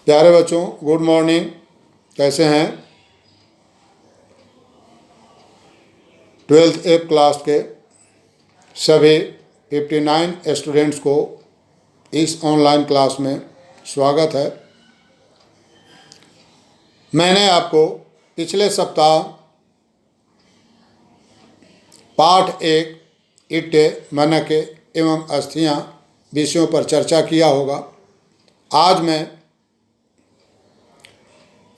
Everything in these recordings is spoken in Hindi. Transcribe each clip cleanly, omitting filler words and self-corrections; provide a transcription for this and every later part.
प्यारे बच्चों, गुड मॉर्निंग। कैसे हैं? 12th ए क्लास के सभी 59 स्टूडेंट्स को इस ऑनलाइन क्लास में स्वागत है। मैंने आपको पिछले सप्ताह पाठ 1 ईंटें, मनके एवं अस्थियां विषयों पर चर्चा किया होगा। आज मैं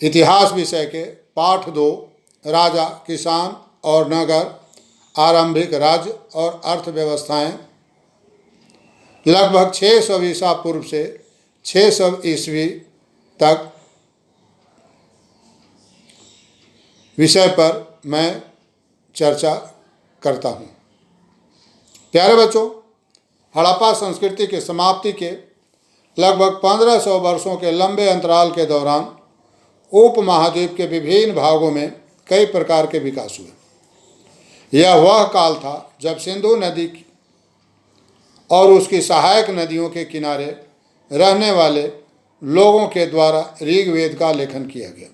इतिहास विषय के पाठ 2 राजा, किसान और नगर, आरंभिक राज्य और अर्थव्यवस्थाएं लगभग 600 ईसा पूर्व से 600 ईस्वी तक विषय पर मैं चर्चा करता हूँ। प्यारे बच्चों, हड़प्पा संस्कृति की समाप्ति के लगभग 1500 वर्षों के लंबे अंतराल के दौरान उपमहाद्वीप के विभिन्न भागों में कई प्रकार के विकास हुए। यह वह काल था जब सिंधु नदी और उसकी सहायक नदियों के किनारे रहने वाले लोगों के द्वारा ऋग्वेद का लेखन किया गया।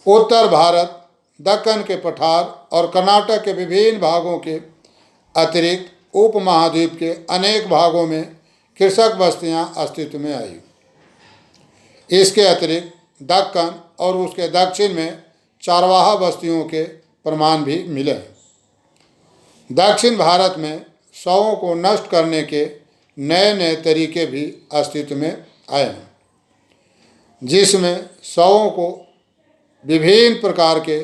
उत्तर भारत, दक्कन के पठार और कर्नाटक के विभिन्न भागों के अतिरिक्त उपमहाद्वीप के अनेक भागों में कृषक बस्तियां अस्तित्व में आई। इसके अतिरिक्त दक्कन और उसके दक्षिण में चारवाहा बस्तियों के प्रमाण भी मिले हैं। दक्षिण भारत में शवों को नष्ट करने के नए नए तरीके भी अस्तित्व में आए हैं, जिसमें शवों को विभिन्न प्रकार के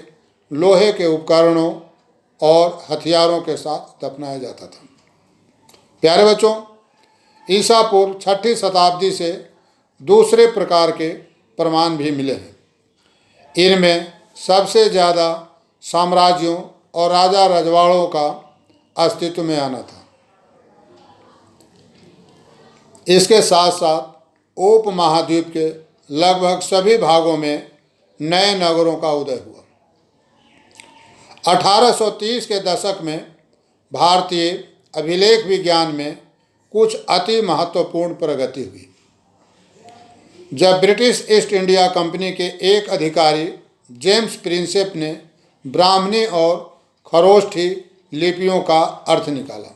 लोहे के उपकरणों और हथियारों के साथ दफनाया जाता था। प्यारे बच्चों, ईसा पूर्व 6ठी शताब्दी से दूसरे प्रकार के प्रमाण भी मिले हैं। इनमें सबसे ज़्यादा साम्राज्यों और राजा रजवाड़ों का अस्तित्व में आना था। इसके साथ साथ उपमहाद्वीप के लगभग सभी भागों में नए नगरों का उदय हुआ। 1830 के दशक में भारतीय अभिलेख विज्ञान में कुछ अति महत्वपूर्ण प्रगति हुई, जब ब्रिटिश ईस्ट इंडिया कंपनी के एक अधिकारी जेम्स प्रिंसेप ने ब्राह्मणी और खरोष्ठी लिपियों का अर्थ निकाला।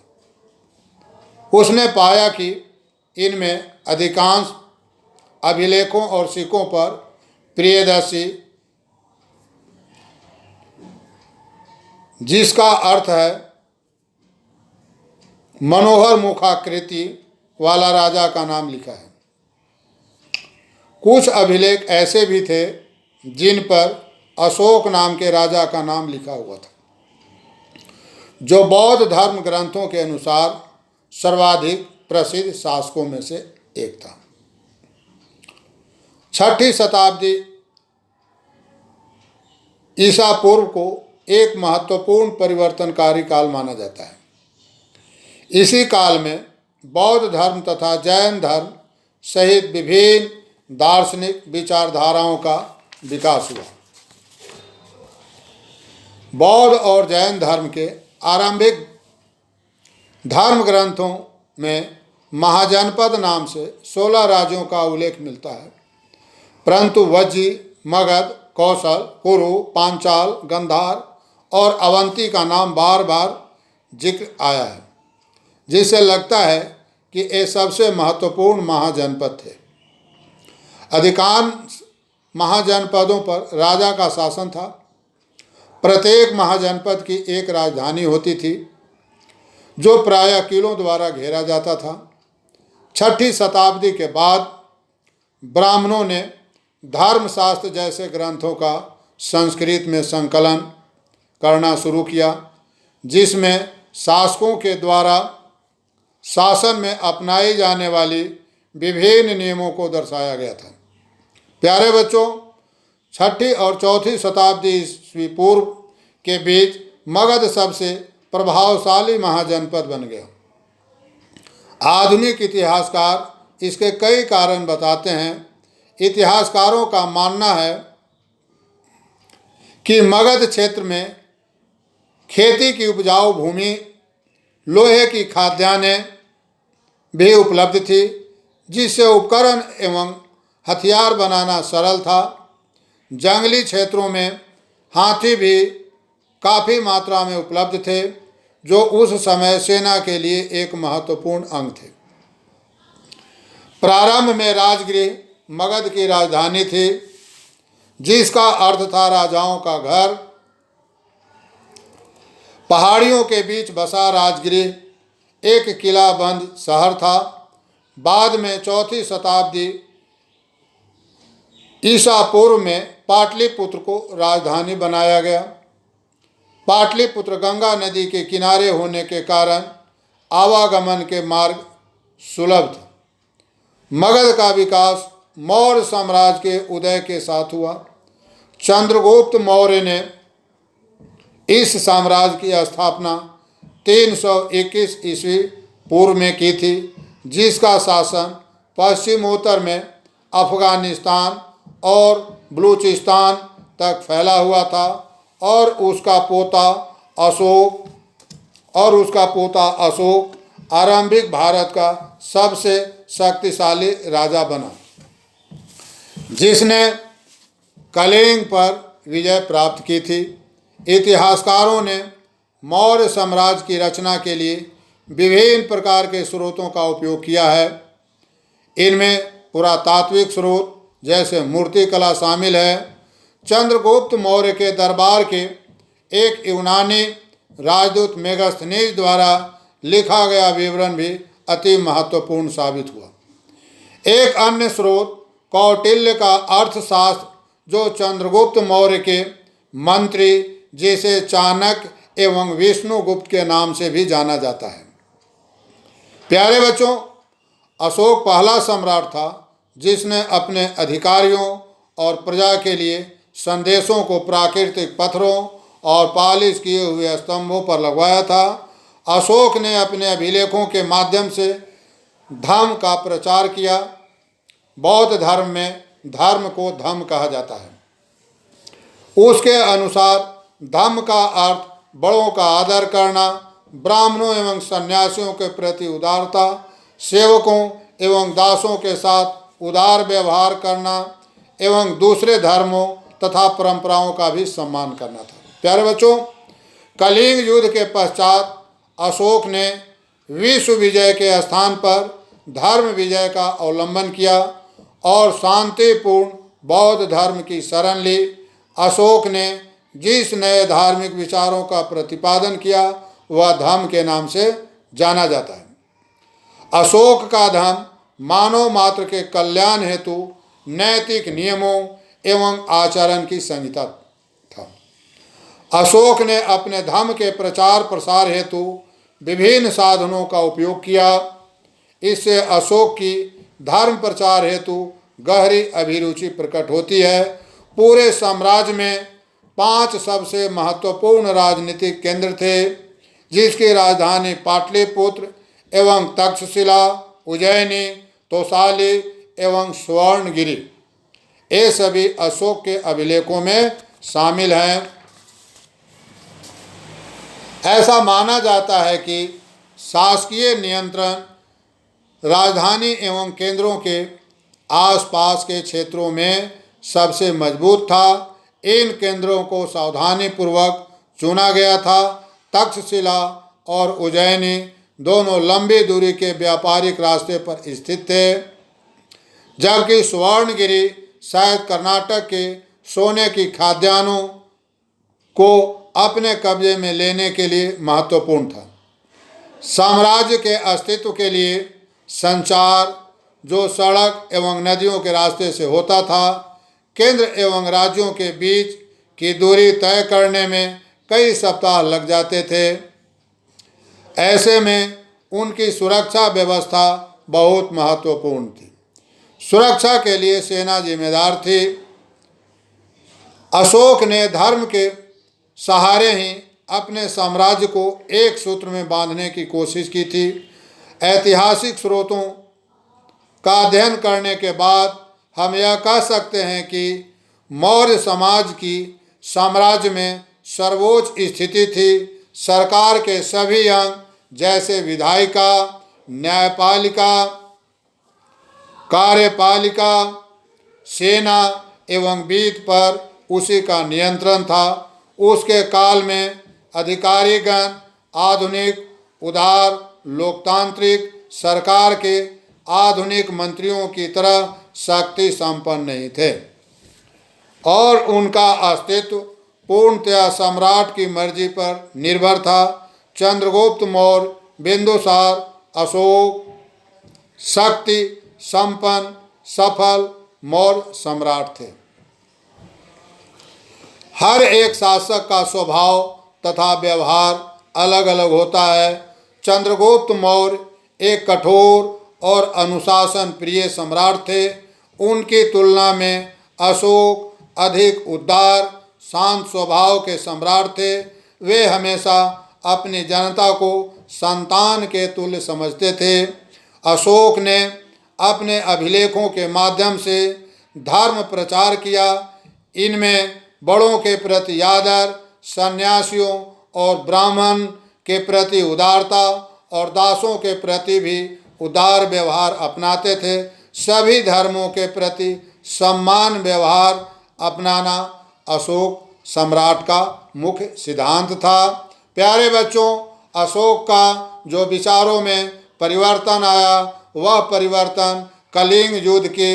उसने पाया कि इनमें अधिकांश अभिलेखों और सिक्कों पर प्रियदर्शी, जिसका अर्थ है मनोहर मुखाकृति वाला राजा का नाम लिखा है। कुछ अभिलेख ऐसे भी थे जिन पर अशोक नाम के राजा का नाम लिखा हुआ था, जो बौद्ध धर्म ग्रंथों के अनुसार सर्वाधिक प्रसिद्ध शासकों में से एक था। 6ठी शताब्दी ईसा पूर्व को एक महत्वपूर्ण परिवर्तनकारी काल माना जाता है। इसी काल में बौद्ध धर्म तथा जैन धर्म सहित विभिन्न दार्शनिक विचारधाराओं का विकास हुआ। बौद्ध और जैन धर्म के आरंभिक धर्म ग्रंथों में महाजनपद नाम से 16 राज्यों का उल्लेख मिलता है, परंतु वज्जी, मगध, कौशल, कुरु, पांचाल, गंधार और अवंती का नाम बार बार जिक्र आया है, जिससे लगता है कि ये सबसे महत्वपूर्ण महाजनपद थे। अधिकांश महाजनपदों पर राजा का शासन था। प्रत्येक महाजनपद की एक राजधानी होती थी, जो प्रायः किलों द्वारा घेरा जाता था। 6ठी शताब्दी के बाद ब्राह्मणों ने धर्मशास्त्र जैसे ग्रंथों का संस्कृत में संकलन करना शुरू किया, जिसमें शासकों के द्वारा शासन में अपनाई जाने वाली विभिन्न नियमों को दर्शाया गया था। प्यारे बच्चों, 6ठी और 4ठी शताब्दी ईस्वी पूर्व के बीच मगध सबसे प्रभावशाली महाजनपद बन गया। आधुनिक इतिहासकार इसके कई कारण बताते हैं। इतिहासकारों का मानना है कि मगध क्षेत्र में खेती की उपजाऊ भूमि, लोहे की खाद्यान्नें भी उपलब्ध थी, जिससे उपकरण एवं हथियार बनाना सरल था। जंगली क्षेत्रों में हाथी भी काफ़ी मात्रा में उपलब्ध थे, जो उस समय सेना के लिए एक महत्वपूर्ण अंग थे। प्रारंभ में राजगृह मगध की राजधानी थी, जिसका अर्थ था राजाओं का घर। पहाड़ियों के बीच बसा राजगृह एक किलाबंद शहर था। बाद में 4वीं शताब्दी ईसा पूर्व में पाटलिपुत्र को राजधानी बनाया गया। पाटलिपुत्र गंगा नदी के किनारे होने के कारण आवागमन के मार्ग सुलभ थे। मगध का विकास मौर्य साम्राज्य के उदय के साथ हुआ। चंद्रगुप्त मौर्य ने इस साम्राज्य की स्थापना 321 ईस्वी पूर्व में की थी, जिसका शासन पश्चिमोत्तर में अफगानिस्तान और बलूचिस्तान तक फैला हुआ था, और उसका पोता अशोक आरंभिक भारत का सबसे शक्तिशाली राजा बना, जिसने कलिंग पर विजय प्राप्त की थी। इतिहासकारों ने मौर्य साम्राज्य की रचना के लिए विभिन्न प्रकार के स्रोतों का उपयोग किया है। इनमें पुरातात्विक स्रोत जैसे मूर्तिकला शामिल है। चंद्रगुप्त मौर्य के दरबार के एक यूनानी राजदूत मेगास्थनीज द्वारा लिखा गया विवरण भी अति महत्वपूर्ण साबित हुआ। एक अन्य स्रोत कौटिल्य का अर्थशास्त्र, जो चंद्रगुप्त मौर्य के मंत्री, जिसे चाणक्य एवं विष्णुगुप्त के नाम से भी जाना जाता है। प्यारे बच्चों, अशोक पहला सम्राट था जिसने अपने अधिकारियों और प्रजा के लिए संदेशों को प्राकृतिक पत्थरों और पालिश किए हुए स्तंभों पर लगवाया था। अशोक ने अपने अभिलेखों के माध्यम से धर्म का प्रचार किया। बौद्ध धर्म में धर्म को धम्म कहा जाता है। उसके अनुसार धम्म का अर्थ बड़ों का आदर करना, ब्राह्मणों एवं सन्यासियों के प्रति उदारता, सेवकों एवं दासों के साथ उदार व्यवहार करना एवं दूसरे धर्मों तथा परंपराओं का भी सम्मान करना था। प्यारे बच्चों, कलिंग युद्ध के पश्चात अशोक ने विश्व विजय के स्थान पर धर्म विजय का अवलंबन किया और शांतिपूर्ण बौद्ध धर्म की शरण ली। अशोक ने जिस नए धार्मिक विचारों का प्रतिपादन किया वह धम्म के नाम से जाना जाता है। अशोक का धम्म मानव मात्र के कल्याण हेतु नैतिक नियमों एवं आचरण की संहिता था। अशोक ने अपने धम्म के प्रचार प्रसार हेतु विभिन्न साधनों का उपयोग किया। इससे अशोक की धर्म प्रचार हेतु गहरी अभिरुचि प्रकट होती है। पूरे साम्राज्य में 5 सबसे महत्वपूर्ण राजनीतिक केंद्र थे, जिसकी राजधानी पाटलिपुत्र एवं तक्षशिला, उज्जैनी, तोसाली एवं स्वर्णगिरी, ये सभी अशोक के अभिलेखों में शामिल हैं। ऐसा माना जाता है कि शासकीय नियंत्रण राजधानी एवं केंद्रों के आसपास के क्षेत्रों में सबसे मजबूत था। इन केंद्रों को सावधानीपूर्वक चुना गया था। तक्षशिला और उज्जैनी दोनों लंबी दूरी के व्यापारिक रास्ते पर स्थित थे, जबकि स्वर्णगिरी शायद कर्नाटक के सोने की खाद्यान्नों को अपने कब्जे में लेने के लिए महत्वपूर्ण था। साम्राज्य के अस्तित्व के लिए संचार, जो सड़क एवं नदियों के रास्ते से होता था, केंद्र एवं राज्यों के बीच की दूरी तय करने में कई सप्ताह लग जाते थे। ऐसे में उनकी सुरक्षा व्यवस्था बहुत महत्वपूर्ण थी। सुरक्षा के लिए सेना जिम्मेदार थी। अशोक ने धर्म के सहारे ही अपने साम्राज्य को एक सूत्र में बांधने की कोशिश की थी। ऐतिहासिक स्रोतों का अध्ययन करने के बाद हम यह कह सकते हैं कि मौर्य समाज की साम्राज्य में सर्वोच्च स्थिति थी। सरकार के सभी अंग जैसे विधायिका, न्यायपालिका, कार्यपालिका सेना एवं वित्त पर उसी का नियंत्रण था। उसके काल में अधिकारीगण आधुनिक उदार लोकतांत्रिक सरकार के आधुनिक मंत्रियों की तरह शक्ति संपन्न नहीं थे और उनका अस्तित्व पूर्णतया सम्राट की मर्जी पर निर्भर था। चंद्रगुप्त मौर्य, बिंदुसार, अशोक शक्ति संपन्न सफल मौर्य सम्राट थे। हर एक शासक का स्वभाव तथा व्यवहार अलग अलग होता है। चंद्रगुप्त मौर्य एक कठोर और अनुशासन प्रिय सम्राट थे। उनकी तुलना में अशोक अधिक उदार शांत स्वभाव के सम्राट थे। वे हमेशा अपनी जनता को संतान के तुल्य समझते थे। अशोक ने अपने अभिलेखों के माध्यम से धर्म प्रचार किया। इनमें बड़ों के प्रति आदर, सन्यासियों और ब्राह्मण के प्रति उदारता और दासों के प्रति भी उदार व्यवहार अपनाते थे। सभी धर्मों के प्रति सम्मान व्यवहार अपनाना अशोक सम्राट का मुख्य सिद्धांत था। प्यारे बच्चों, अशोक का जो विचारों में परिवर्तन आया वह परिवर्तन कलिंग युद्ध की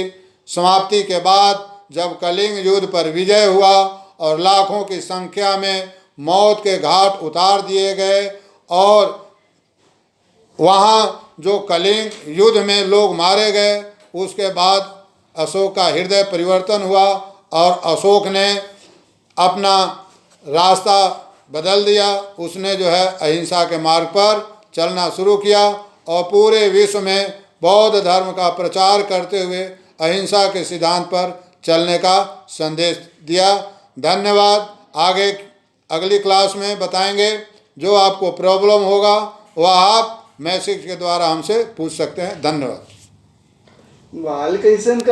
समाप्ति के बाद, जब कलिंग युद्ध पर विजय हुआ और लाखों की संख्या में मौत के घाट उतार दिए गए और वहाँ जो कलिंग युद्ध में लोग मारे गए, उसके बाद अशोक का हृदय परिवर्तन हुआ और अशोक ने अपना रास्ता बदल दिया। उसने जो है अहिंसा के मार्ग पर चलना शुरू किया और पूरे विश्व में बौद्ध धर्म का प्रचार करते हुए अहिंसा के सिद्धांत पर चलने का संदेश दिया। धन्यवाद। आगे अगली क्लास में बताएंगे। जो आपको प्रॉब्लम होगा वह आप मैसेज के द्वारा हमसे पूछ सकते हैं। धन्यवाद। वाल कैसन